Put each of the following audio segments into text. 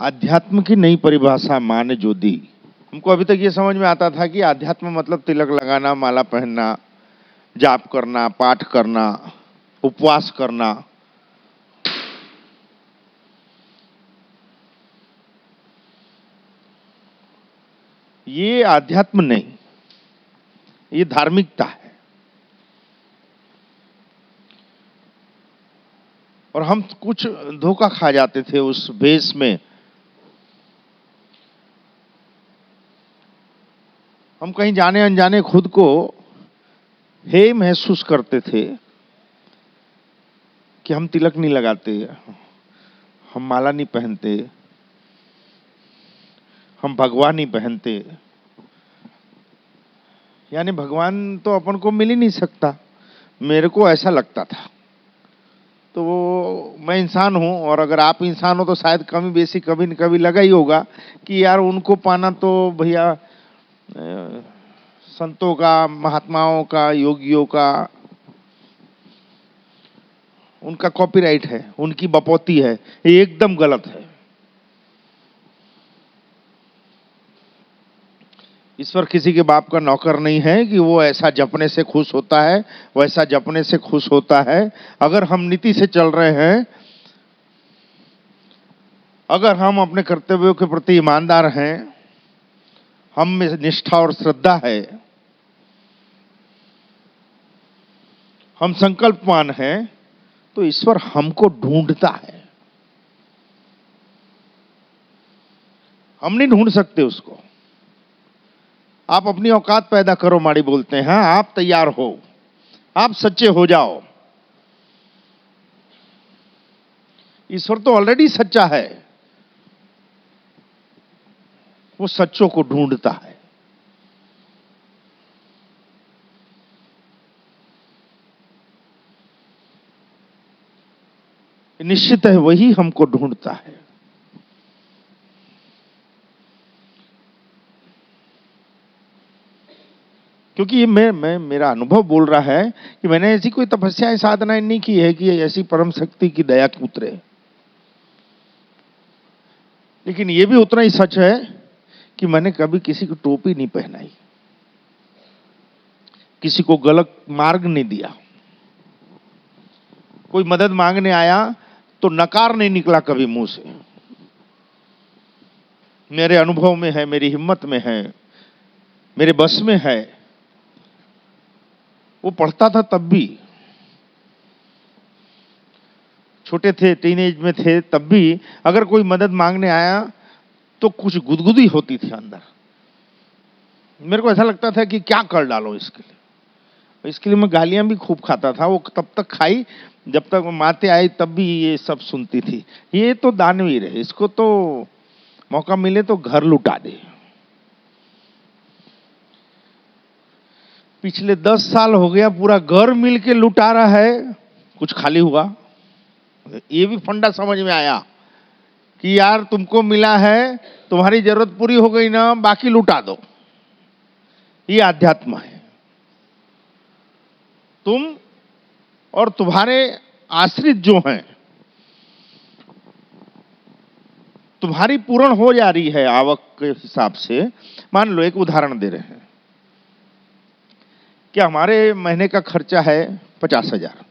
आध्यात्म की नई परिभाषा माँ ने जो दी, हमको अभी तक ये समझ में आता था कि आध्यात्म मतलब तिलक लगाना, माला पहनना, जाप करना, पाठ करना, उपवास करना। ये आध्यात्म नहीं, ये धार्मिकता है। और हम कुछ धोखा खा जाते थे उस भेष में। हम कहीं जाने अनजाने खुद को हे महसूस करते थे कि हम तिलक नहीं लगाते, हम माला नहीं पहनते, हम भगवा नहीं पहनते, यानी भगवान तो अपन को मिल ही नहीं सकता। मेरे को ऐसा लगता था। तो वो मैं इंसान हूं, और अगर आप इंसान हो तो शायद कमी बेसी कभी न कभी लगा ही होगा कि यार उनको पाना तो भैया संतों का, महात्माओं का, योगियों का, उनका कॉपीराइट है, उनकी बपौती है। ये एकदम गलत है। ईश्वर किसी के बाप का नौकर नहीं है कि वो ऐसा जपने से खुश होता है, वैसा जपने से खुश होता है। अगर हम नीति से चल रहे हैं, अगर हम अपने कर्तव्यों के प्रति ईमानदार हैं, हम में निष्ठा और श्रद्धा है, हम संकल्पवान हैं, तो ईश्वर हमको ढूंढता है। हम नहीं ढूंढ सकते उसको। आप अपनी औकात पैदा करो, माड़ी बोलते हैं। हाँ, आप तैयार हो, आप सच्चे हो जाओ। ईश्वर तो ऑलरेडी सच्चा है, वो सच्चों को ढूंढता है। निश्चित है वही हमको ढूंढता है। क्योंकि ये मेरा अनुभव बोल रहा है कि मैंने ऐसी कोई तपस्या साधनाएं नहीं की है कि ऐसी परम शक्ति की दया उतरे। लेकिन ये भी उतना ही सच है कि मैंने कभी किसी को टोपी नहीं पहनाई, किसी को गलत मार्ग नहीं दिया। कोई मदद मांगने आया तो नकार नहीं निकला कभी मुंह से। मेरे अनुभव में है, मेरी हिम्मत में है, मेरे बस में है। वो पढ़ता था तब भी, छोटे थे, टीनेज में थे, तब भी अगर कोई मदद मांगने आया तो कुछ गुदगुदी होती थी अंदर। मेरे को ऐसा लगता था कि क्या कर डालो इसके लिए। इसके लिए मैं गालियां भी खूब खाता था। वो तब तक खाई जब तक माते आई, तब भी ये सब सुनती थी। ये तो दानवीर है, इसको तो मौका मिले तो घर लुटा दे। पिछले 10 साल हो गया, पूरा घर मिलके लुटा रहा है, कुछ खाली हुआ। ये भी फंडा समझ में आया कि यार तुमको मिला है, तुम्हारी जरूरत पूरी हो गई ना, बाकी लुटा दो। ये अध्यात्म है। तुम और तुम्हारे आश्रित जो हैं, तुम्हारी पूर्ण हो जा रही है आवक के हिसाब से। मान लो एक उदाहरण दे रहे हैं कि हमारे महीने का खर्चा है 50,000।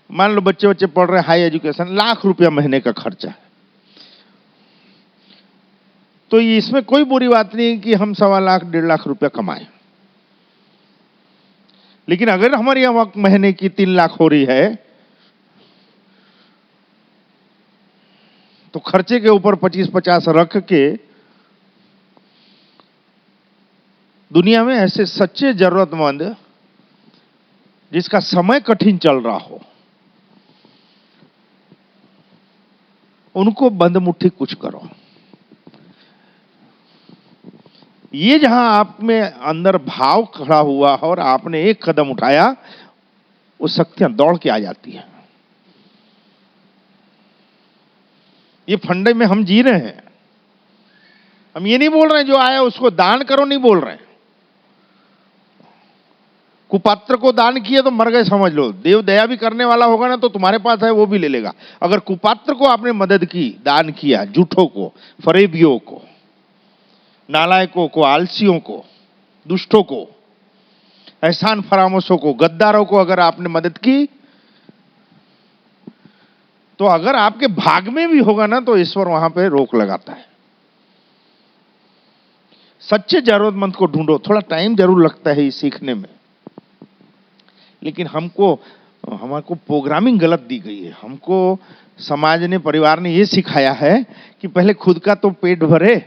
मान लो बच्चे बच्चे पढ़ रहे हैं, हाई एजुकेशन, ₹1,00,000 महीने का खर्चा है। तो इसमें कोई बुरी बात नहीं कि हम 1.25 लाख, 1.5 लाख रुपया कमाएं। लेकिन अगर हमारी आवक महीने की 3 लाख हो रही है, तो खर्चे के ऊपर 25-50 रख के, दुनिया में ऐसे सच्चे जरूरतमंद जिसका समय कठिन चल रहा हो, उनको बंद मुट्ठी कुछ करो। ये जहां आप में अंदर भाव खड़ा हुआ और आपने एक कदम उठाया, वो शक्तियां दौड़ के आ जाती हैं। ये फंडे में हम जी रहे हैं। हम ये नहीं बोल रहे हैं जो आया उसको दान करो, नहीं बोल रहे हैं। कुपात्र को दान किए तो मर गए समझ लो। देव दया भी करने वाला होगा ना तो तुम्हारे पास है वो भी ले लेगा। अगर कुपात्र को आपने मदद की, दान किया, झूठों को, फरेबियों को, नालायकों को, आलसियों को, दुष्टों को, एहसान फरामोशों को, गद्दारों को अगर आपने मदद की, तो अगर आपके भाग में भी होगा ना तो ईश्वर वहां पे रोक लगाता है। सच्चे जरूरतमंद को ढूंढो। थोड़ा टाइम जरूर लगता है ये सीखने में, लेकिन हमको प्रोग्रामिंग गलत दी गई है। हमको समाज ने, परिवार ने ये सिखाया है कि पहले खुद का तो पेट भरे,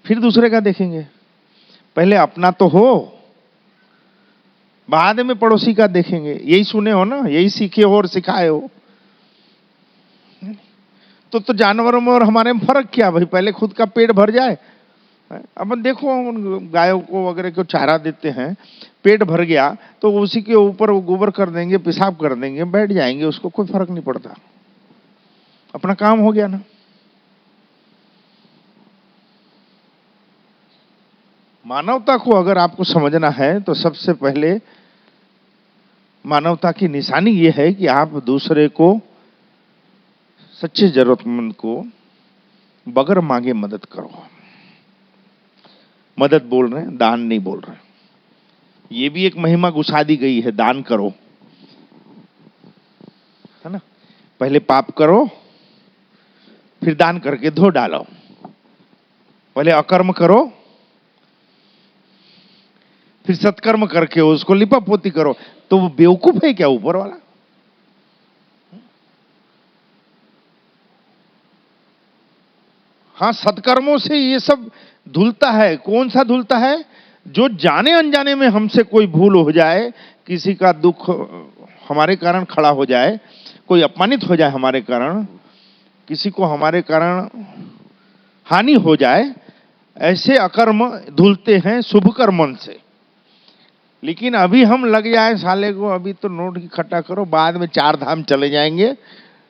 फिर दूसरे का देखेंगे। पहले अपना तो हो, बाद में पड़ोसी का देखेंगे। यही सुने हो ना, यही सीखे हो और सिखाए हो। तो जानवरों में और हमारे में फर्क क्या भाई? पहले खुद का पेट भर जाए। अपन देखो गायों को वगैरह को चारा देते हैं, पेट भर गया तो उसी के ऊपर वो गोबर कर देंगे, पेशाब कर देंगे, बैठ जाएंगे, उसको कोई फर्क नहीं पड़ता, अपना काम हो गया ना। मानवता को अगर आपको समझना है तो सबसे पहले मानवता की निशानी ये है कि आप दूसरे को, सच्चे जरूरतमंद को बगैर मांगे मदद करो। मदद बोल रहे हैं, दान नहीं बोल रहे। ये भी एक महिमा घुसा दी गई है, दान करो, है ना। पहले पाप करो, फिर दान करके धो डालो। पहले अकर्म करो, फिर सत्कर्म करके उसको लिपा पोती करो। तो वो बेवकूफ है क्या ऊपर वाला? हाँ, सत्कर्मों से ये सब धुलता है। कौन सा धुलता है? जो जाने अनजाने में हमसे कोई भूल हो जाए, किसी का दुख हमारे कारण खड़ा हो जाए, कोई अपमानित हो जाए हमारे कारण, किसी को हमारे कारण हानि हो जाए, ऐसे अकर्म धुलते हैं शुभ कर्मन से। लेकिन अभी हम लग जाए साले को, अभी तो नोट इकट्ठा करो, बाद में 4 धाम चले जाएंगे,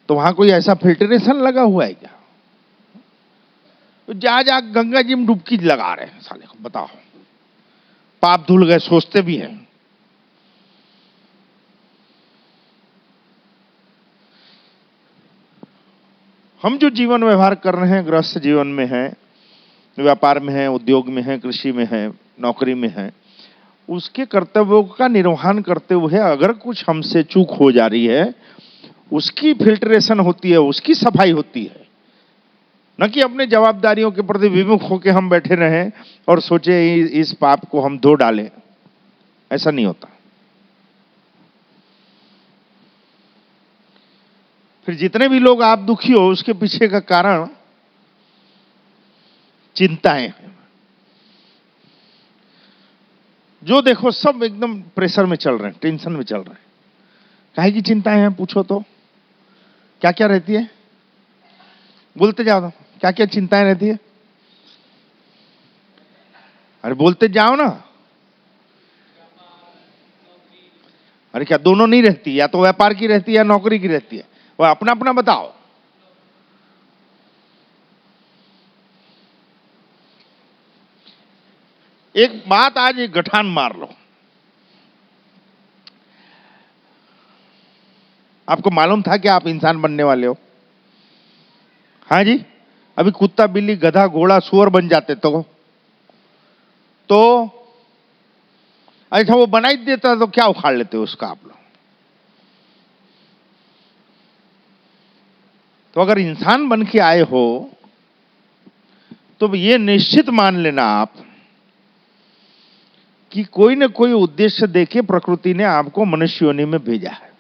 तो वहां कोई ऐसा फिल्ट्रेशन लगा हुआ है क्या? तो जा गंगा जी में डुबकी लगा रहे हैं साले को, बताओ। पाप धुल गए सोचते भी हैं। हम जो जीवन व्यवहार कर रहे हैं, गृहस्थ जीवन में है, व्यापार में है, उद्योग में है, कृषि में है, नौकरी में है, उसके कर्तव्यों का निर्वहन करते हुए अगर कुछ हमसे चूक हो जा रही है, उसकी फिल्ट्रेशन होती है, उसकी सफाई होती है। न कि अपने जवाबदारियों के प्रति विमुख होकर हम बैठे रहें और सोचे इस पाप को हम धो डालें। ऐसा नहीं होता। फिर जितने भी लोग आप दुखी हो, उसके पीछे का कारण चिंताएं हैं। जो देखो सब एकदम प्रेशर में चल रहे हैं, टेंशन में चल रहे हैं। काहे की चिंताएं हैं पूछो तो? क्या क्या रहती है? बोलते जाओ, क्या क्या चिंताएं रहती है? अरे बोलते जाओ ना। अरे क्या दोनों नहीं रहती? या तो व्यापार की रहती है या नौकरी की रहती है। वो अपना अपना बताओ। एक बात आज एक गठान मार लो। आपको मालूम था कि आप इंसान बनने वाले हो? हाँ जी। अभी कुत्ता, बिल्ली, गधा, घोड़ा, सुअर बन जाते तो अच्छा वो बना ही देता तो क्या उखाड़ लेते उसका आप लोग? तो अगर इंसान बन के आए हो तो ये निश्चित मान लेना आप कि कोई न कोई उद्देश्य देके प्रकृति ने आपको मनुष्य योनि में भेजा है।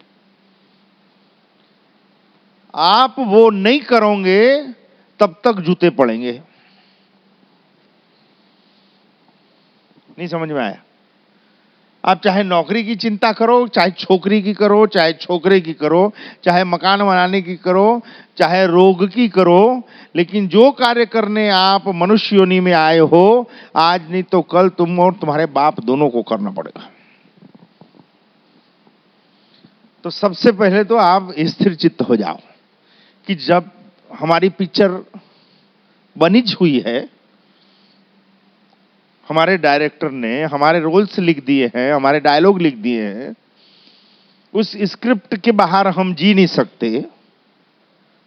आप वो नहीं करोगे तब तक जूते पड़ेंगे। नहीं समझ में आया? आप चाहे नौकरी की चिंता करो, चाहे छोकरी की करो, चाहे छोकरे की करो, चाहे मकान बनाने की करो, चाहे रोग की करो, लेकिन जो कार्य करने आप मनुष्य योनि में आए हो, आज नहीं तो कल तुम और तुम्हारे बाप दोनों को करना पड़ेगा। तो सबसे पहले तो आप स्थिर चित्त हो जाओ कि जब हमारी पिक्चर बनी हुई है, हमारे डायरेक्टर ने हमारे रोल्स लिख दिए हैं, हमारे डायलॉग लिख दिए हैं, उस स्क्रिप्ट के बाहर हम जी नहीं सकते,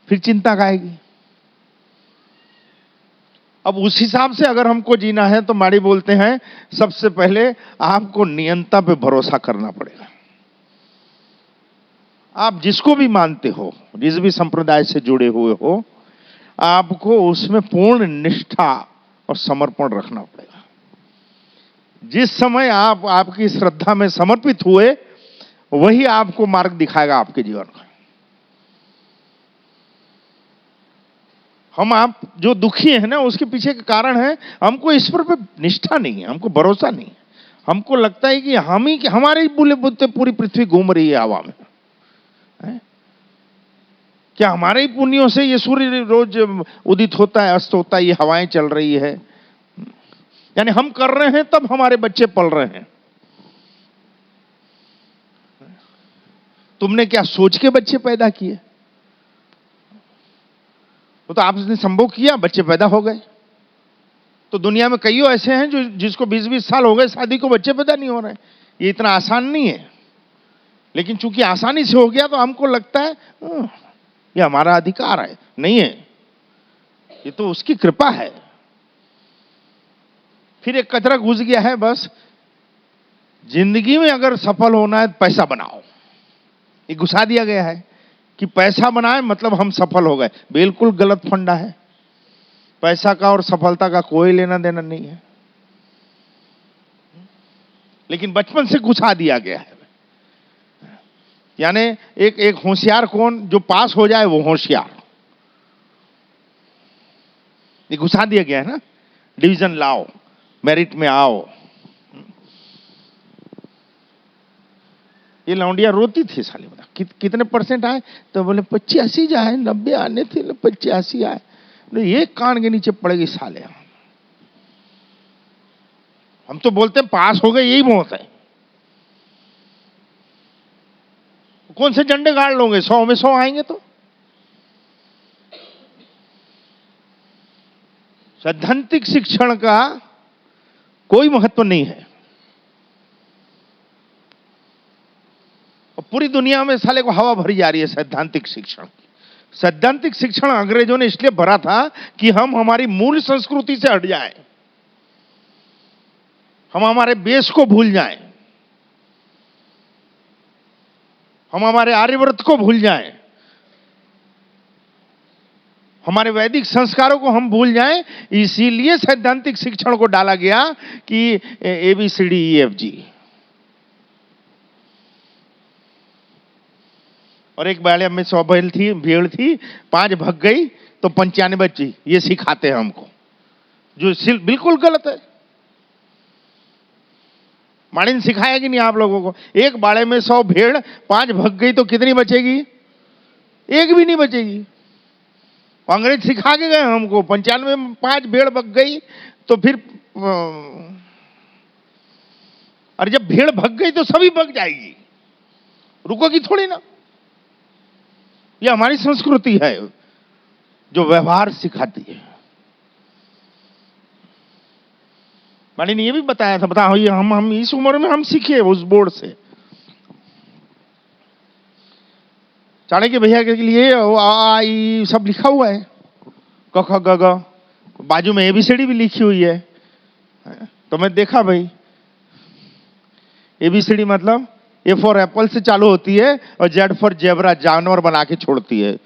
फिर चिंता काहेगी? अब उस हिसाब से अगर हमको जीना है तो माड़ी बोलते हैं सबसे पहले आपको नियंता पे भरोसा करना पड़ेगा। आप जिसको भी मानते हो, जिस भी संप्रदाय से जुड़े हुए हो, आपको उसमें पूर्ण निष्ठा और समर्पण रखना पड़ेगा। जिस समय आप आपकी श्रद्धा में समर्पित हुए, वही आपको मार्ग दिखाएगा आपके जीवन का। हम आप जो दुखी है ना, उसके पीछे का कारण है हमको ईश्वर पे निष्ठा नहीं है, हमको भरोसा नहीं है। हमको लगता है कि हम ही हमारे ही बुले बुते पूरी पृथ्वी घूम रही है हवा में है? क्या हमारे ही पुण्यों से ये सूर्य रोज उदित होता है, अस्त होता है, ये हवाएं चल रही है? यानी हम कर रहे हैं तब हमारे बच्चे पल रहे हैं। तुमने क्या सोच के बच्चे पैदा किए? वो तो आपने संभोग किया, बच्चे पैदा हो गए। तो दुनिया में कईयों ऐसे हैं जो जिसको 20-20 साल हो गए शादी को, बच्चे पैदा नहीं हो रहे। ये इतना आसान नहीं है, लेकिन चूंकि आसानी से हो गया तो हमको लगता है ये हमारा अधिकार है। नहीं है, ये तो उसकी कृपा है। फिर एक कचरा घुस गया है, बस जिंदगी में अगर सफल होना है पैसा बनाओ, ये घुसा दिया गया है कि पैसा बनाए मतलब हम सफल हो गए। बिल्कुल गलत फंडा है। पैसा का और सफलता का कोई लेना देना नहीं है, लेकिन बचपन से घुसा दिया गया है। यानी एक होशियार कौन? जो पास हो जाए वो होशियार। ये घुसा दिया गया है ना, डिवीजन लाओ, मेरिट में आओ। ये लौंडिया रोती थी, साली बता कितने परसेंट आए? तो बोले 85 जाए, 90 आने थे, 85 आए। एक कान के नीचे पड़ेगी साले। हम तो बोलते हैं पास हो गए, यही बहुत है। कौन से झंडे गाड़ लोगे? 100 में 100 आएंगे तो? सैद्धांतिक शिक्षण का कोई महत्व नहीं है। और पूरी दुनिया में साले को हवा भरी जा रही है सैद्धांतिक शिक्षण की। सैद्धांतिक शिक्षण अंग्रेजों ने इसलिए भरा था कि हम हमारी मूल संस्कृति से हट जाएं, हम हमारे बेस को भूल जाएं, हम हमारे आर्यव्रत को भूल जाएं, हमारे वैदिक संस्कारों को हम भूल जाएं। इसीलिए सैद्धांतिक शिक्षण को डाला गया कि ABCDEFG। और एक बाड़े में 100 भेड़ थी, 5 भग गई तो 95 बची। ये सिखाते हैं हमको, जो बिल्कुल गलत है। माड़ी ने सिखाया कि नहीं आप लोगों को? एक बाड़े में 100 भेड़, 5 भग गई तो कितनी बचेगी? एक भी नहीं बचेगी। अंग्रेज सिखा के गए हमको, 95 में 5 भेड़ भग गई तो फिर और जब भेड़ भग गई तो सभी भग जाएगी, रुकोगी थोड़ी ना। यह हमारी संस्कृति है जो व्यवहार सिखाती है। माली ने यह भी बताया था, बताओ ये हम इस उम्र में हम सीखे उस बोर्ड से। चाणक्य भैया के लिए आ ई सब लिखा हुआ है, क ख ग घ, बाजू में ABCD भी लिखी हुई है। तो मैं देखा भाई, ABCD मतलब A फॉर एप्पल से चालू होती है और Z फॉर जेब्रा, जानवर बना के छोड़ती है।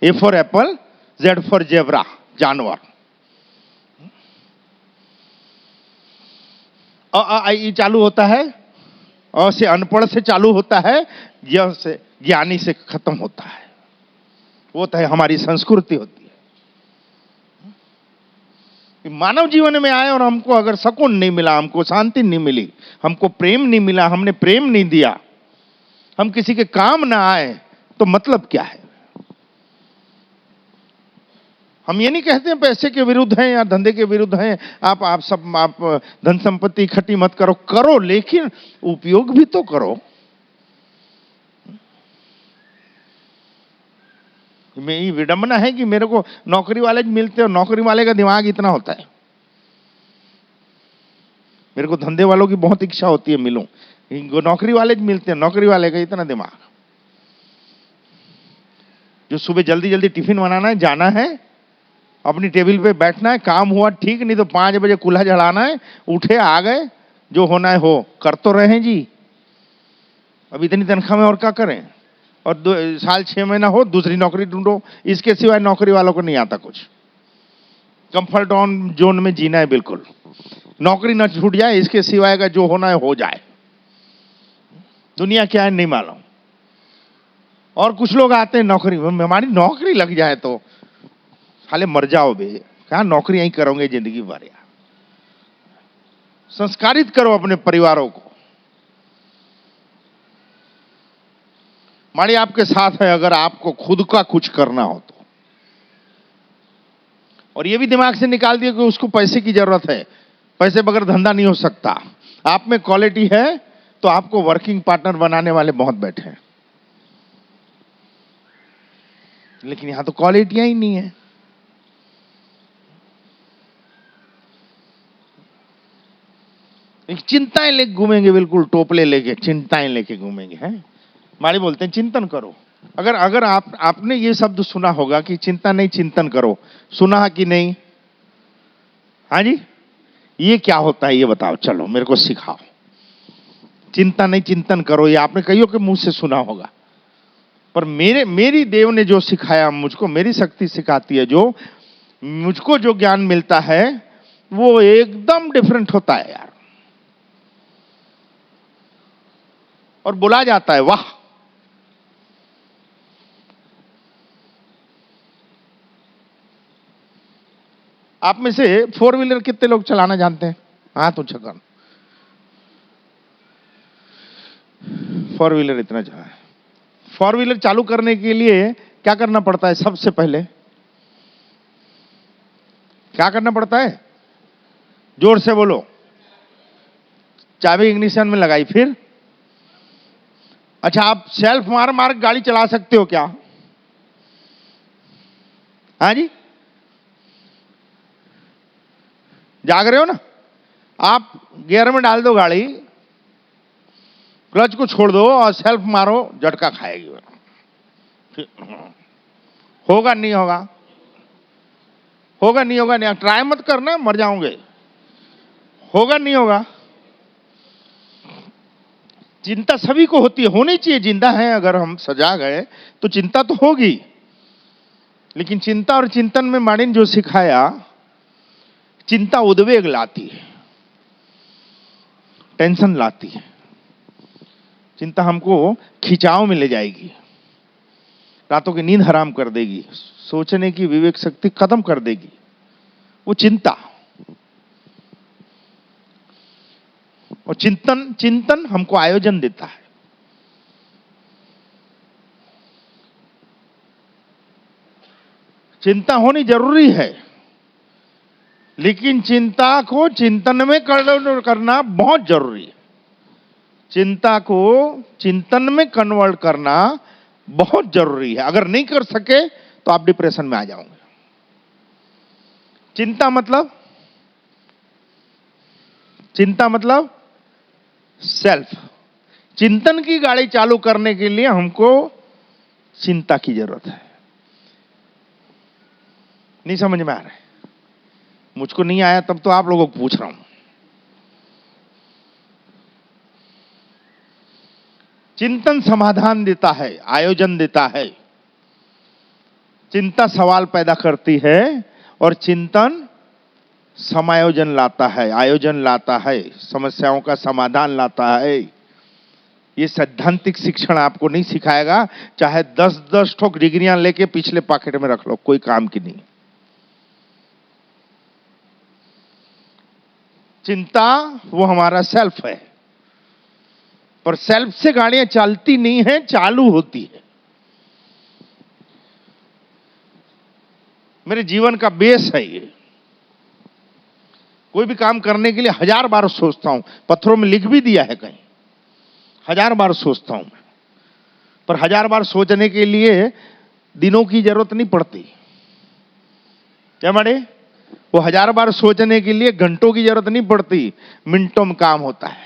A for Apple, Z for zebra, जानवर। अ ई चालू होता है, अ से अनपढ़ से चालू होता है, य से ज्ञानी से खत्म होता है। वो तो है हमारी संस्कृति होती है। मानव जीवन में आए और हमको अगर सुकून नहीं मिला, हमको शांति नहीं मिली, हमको प्रेम नहीं मिला, हमने प्रेम नहीं दिया, हम किसी के काम ना आए, तो मतलब क्या है? हम ये नहीं कहते हैं पैसे के विरुद्ध हैं या धंधे के विरुद्ध हैं। आप धन संपत्ति इकट्ठी मत करो, करो, लेकिन उपयोग भी तो करो। में ये विडंबना है कि मेरे को नौकरी वाले मिलते हैं और नौकरी वाले का दिमाग इतना होता है। मेरे को धंधे वालों की बहुत इच्छा होती है मिलूं, नौकरी वाले मिलते हैं, नौकरी वाले का इतना दिमाग, जो सुबह जल्दी जल्दी टिफिन बनाना है, जाना है, अपनी टेबल पे बैठना है, काम हुआ ठीक, नहीं तो 5 बजे कुल्हा जलाना है, उठे आ गए, जो होना है हो, कर तो रहे हैं जी, अब इतनी तनख्वाह में और क्या करें, और साल 6 महीना हो दूसरी नौकरी ढूंढो, इसके सिवाय नौकरी वालों को नहीं आता कुछ। कंफर्ट जोन में जीना है बिल्कुल, नौकरी न छूट जाए, इसके सिवाय का जो होना है हो जाए, दुनिया क्या है नहीं मालूम। और कुछ लोग आते हैं नौकरी, हमारी नौकरी लग जाए तो साले मर जाओ बे, कहां नौकरी यहीं करोगे जिंदगी भर यार। संस्कारित करो अपने परिवारों को। माड़ी आपके साथ है, अगर आपको खुद का कुछ करना हो तो, और ये भी दिमाग से निकाल दिया कि उसको पैसे की जरूरत है, पैसे बगैर धंधा नहीं हो सकता। आप में क्वालिटी है तो आपको वर्किंग पार्टनर बनाने वाले बहुत बैठे हैं, लेकिन यहां तो क्वालिटियां ही नहीं है। एक चिंताएं लेके घूमेंगे, बिल्कुल टोपले लेके चिंताएं लेके घूमेंगे हैं। माड़ी बोलते हैं चिंतन करो। अगर आपने ये शब्द सुना होगा कि चिंता नहीं चिंतन करो, सुना है कि नहीं? हाँ जी, ये क्या होता है ये बताओ, चलो मेरे को सिखाओ। चिंता नहीं चिंतन करो, ये आपने कईयों के मुंह से सुना होगा, पर मेरी देव ने जो सिखाया मुझको, मेरी शक्ति सिखाती है, जो मुझको जो ज्ञान मिलता है वो एकदम डिफरेंट होता है यार। और बोला जाता है वाह, आप में से 4 व्हीलर कितने लोग चलाना जानते हैं? हाथ ऊंचा कर। 4 व्हीलर इतना चला है। 4 व्हीलर चालू करने के लिए क्या करना पड़ता है? सबसे पहले क्या करना पड़ता है? जोर से बोलो। चाबी इग्निशन में लगाई, फिर अच्छा, आप सेल्फ मार गाड़ी चला सकते हो क्या? हाँ जी, जाग रहे हो ना? आप गियर में डाल दो गाड़ी, क्लच को छोड़ दो और सेल्फ मारो, झटका खाएगी। होगा नहीं होगा? होगा नहीं होगा? नहीं, ट्राई मत करना, मर जाओगे। होगा नहीं होगा? चिंता सभी को होती है, होनी चाहिए। जिंदा है अगर हम सजाग हैं तो चिंता तो होगी, लेकिन चिंता और चिंतन में माड़ी ने जो सिखाया, चिंता उद्वेग लाती है, टेंशन लाती है। चिंता हमको खिंचाव में ले जाएगी, रातों की नींद हराम कर देगी, सोचने की विवेक शक्ति खत्म कर देगी वो चिंता। और चिंतन हमको आयोजन देता है। चिंता होनी जरूरी है, लेकिन चिंता को चिंतन में करना बहुत जरूरी है। चिंता को चिंतन में कन्वर्ट करना बहुत जरूरी है। अगर नहीं कर सके तो आप डिप्रेशन में आ जाओगे। चिंता मतलब सेल्फ। चिंतन की गाड़ी चालू करने के लिए हमको चिंता की जरूरत है। नहीं समझ में आ रहा है? मुझको नहीं आया तब तो आप लोगों को पूछ रहा हूं। चिंतन समाधान देता है, आयोजन देता है। चिंता सवाल पैदा करती है और चिंतन समायोजन लाता है, आयोजन लाता है, समस्याओं का समाधान लाता है। ये सैद्धांतिक शिक्षण आपको नहीं सिखाएगा, चाहे 10-10 ठोक डिग्रियां लेके पिछले पॉकेट में रख लो, कोई काम की नहीं। चिंता वो हमारा सेल्फ है, पर सेल्फ से गाड़ियां चलती नहीं है, चालू होती है। मेरे जीवन का बेस है ये। कोई भी काम करने के लिए 1000 बार सोचता हूं, पत्थरों में लिख भी दिया है कहीं, 1000 बार सोचता हूं मैं। पर 1000 बार सोचने के लिए दिनों की जरूरत नहीं पड़ती। क्या माड़े? वो 1000 बार सोचने के लिए घंटों की जरूरत नहीं पड़ती, मिनटों में काम होता है।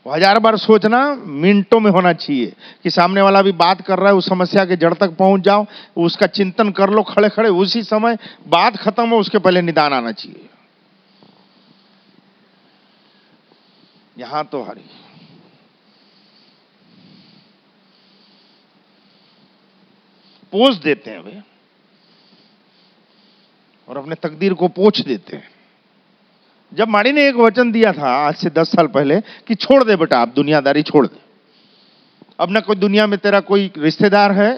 वो 1000 बार सोचना मिनटों में होना चाहिए कि सामने वाला भी बात कर रहा है, उस समस्या के जड़ तक पहुंच जाओ, उसका चिंतन कर लो खड़े खड़े, उसी समय बात खत्म हो उसके पहले निदान आना चाहिए। यहां तो हरी पोष देते हैं वे और अपने तकदीर को पोछ देते हैं। जब माड़ी ने एक वचन दिया था आज से 10 साल पहले कि छोड़ दे बेटा, अब दुनियादारी छोड़ दे, अब न कोई दुनिया में तेरा कोई रिश्तेदार है,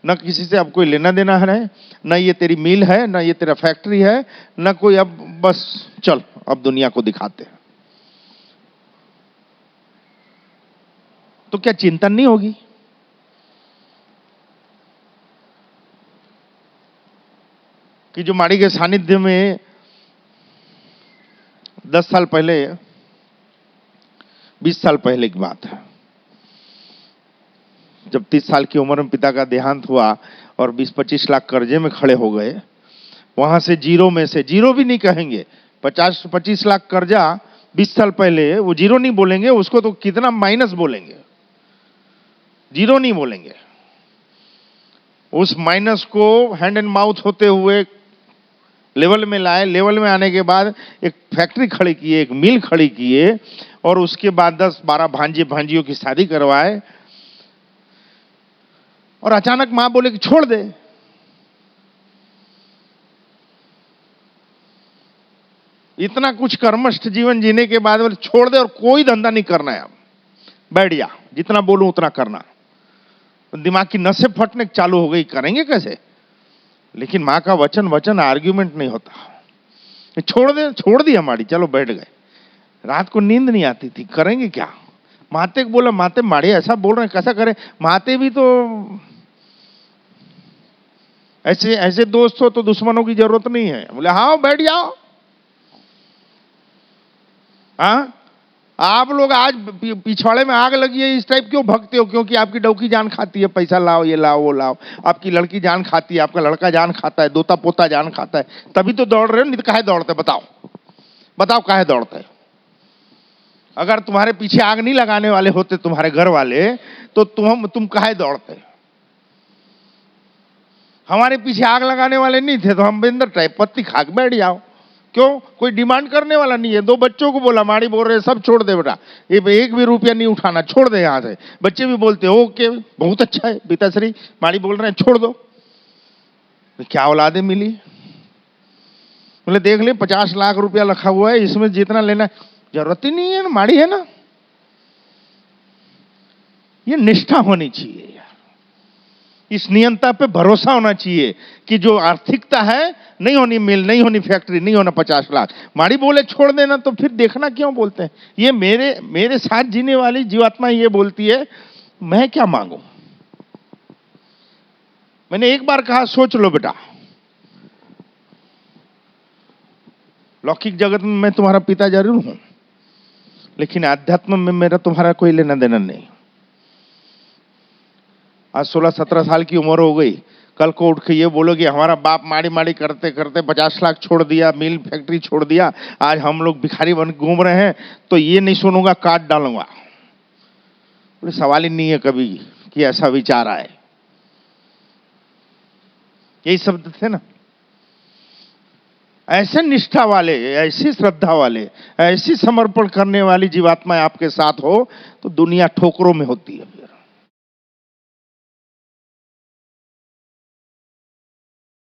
न किसी से अब कोई लेना देना है, न ये तेरी मिल है, न ये तेरा फैक्ट्री है, न कोई, अब बस चल अब दुनिया को दिखाते हैं। तो क्या चिंतन नहीं होगी? कि जो माड़ी के सानिध्य में 10 साल पहले, 20 साल पहले की बात है, जब 30 साल की उम्र में पिता का देहांत हुआ और 20-25 लाख कर्जे में खड़े हो गए, वहां से जीरो में से, जीरो भी नहीं कहेंगे, 50-25 लाख कर्जा 20 साल पहले, वो जीरो नहीं बोलेंगे उसको, तो कितना माइनस बोलेंगे, जीरो नहीं बोलेंगे। उस माइनस को हैंड एंड माउथ होते हुए लेवल में लाए, लेवल में आने के बाद एक फैक्ट्री खड़ी किए, एक मिल खड़ी किए, और उसके बाद 10-12 भांजे भांजियों की शादी करवाए, और अचानक मां बोले कि छोड़ दे। इतना कुछ कर्मष्ठ जीवन जीने के बाद बोले छोड़ दे और कोई धंधा नहीं करना है, अब बैठ जा, जितना बोलूं उतना करना। दिमाग की नसें फटने चालू हो गई, करेंगे कैसे? लेकिन मां का वचन आर्ग्यूमेंट नहीं होता। छोड़ दे, छोड़ दिया माड़ी, चलो बैठ गए। रात को नींद नहीं आती थी, करेंगे क्या? माते को बोला, माते माड़ी ऐसा बोल रहे हैं, कैसा करें? माते भी तो ऐसे ऐसे दोस्त हो तो दुश्मनों की जरूरत नहीं है। बोले हाँ बैठ जाओ। हाँ, आप लोग आज पिछवाड़े में आग लगी है इस टाइप क्यों भगते हो? क्योंकि आपकी डौकी जान खाती है, पैसा लाओ, ये लाओ, वो लाओ। आपकी लड़की जान खाती है, आपका लड़का जान खाता है, दोता पोता जान खाता है, तभी तो दौड़ रहे हो, नहीं तो काहे दौड़ते? बताओ बताओ काहे दौड़ते? अगर तुम्हारे पीछे आग नहीं लगाने वाले होते तुम्हारे घर वाले, तो तुम काहे दौड़ते? हमारे पीछे आग लगाने वाले नहीं थे तो हम बेंदर टाइप पत्ती खाक बैठ जाओ। क्यों? कोई डिमांड करने वाला नहीं है। 2 बच्चों को बोला, माड़ी बोल रहे सब छोड़ दे बेटा, ये 1 भी रुपया नहीं उठाना, छोड़ दे यहां से। बच्चे भी बोलते ओके बहुत अच्छा है पिताश्री, माड़ी बोल रहे हैं छोड़ दो। क्या औलादे मिली? बोले देख ले 50 लाख रुपया रखा हुआ है, इसमें जितना लेना जरूरत ही नहीं है ना, माड़ी है ना। ये निष्ठा होनी चाहिए यार, इस नियंता पे भरोसा होना चाहिए कि जो आर्थिकता है, नहीं होनी मिल, नहीं होनी फैक्ट्री, नहीं होना 50 लाख। माड़ी बोले छोड़ देना, तो फिर देखना क्यों बोलते हैं? ये मेरे साथ जीने वाली जीवात्मा ये बोलती है मैं क्या मांगू? मैंने एक बार कहा सोच लो बेटा, लौकिक जगत में मैं तुम्हारा पिता जरूर हूं, लेकिन आध्यात्म में मेरा तुम्हारा कोई लेना देना नहीं। आज 16-17 साल की उम्र हो गई, कल को उठ के ये बोलोगे हमारा बाप माड़ी माड़ी करते करते 50 लाख छोड़ दिया, मिल फैक्ट्री छोड़ दिया, आज हम लोग भिखारी बन घूम रहे हैं, तो ये नहीं सुनूंगा, काट डालूंगा। सवाल ही नहीं है कभी कि ऐसा विचार आए। यही शब्द थे ना। ऐसे निष्ठा वाले, ऐसी श्रद्धा वाले, ऐसी समर्पण करने वाली जीवात्मा आपके साथ हो तो दुनिया ठोकरों में होती है।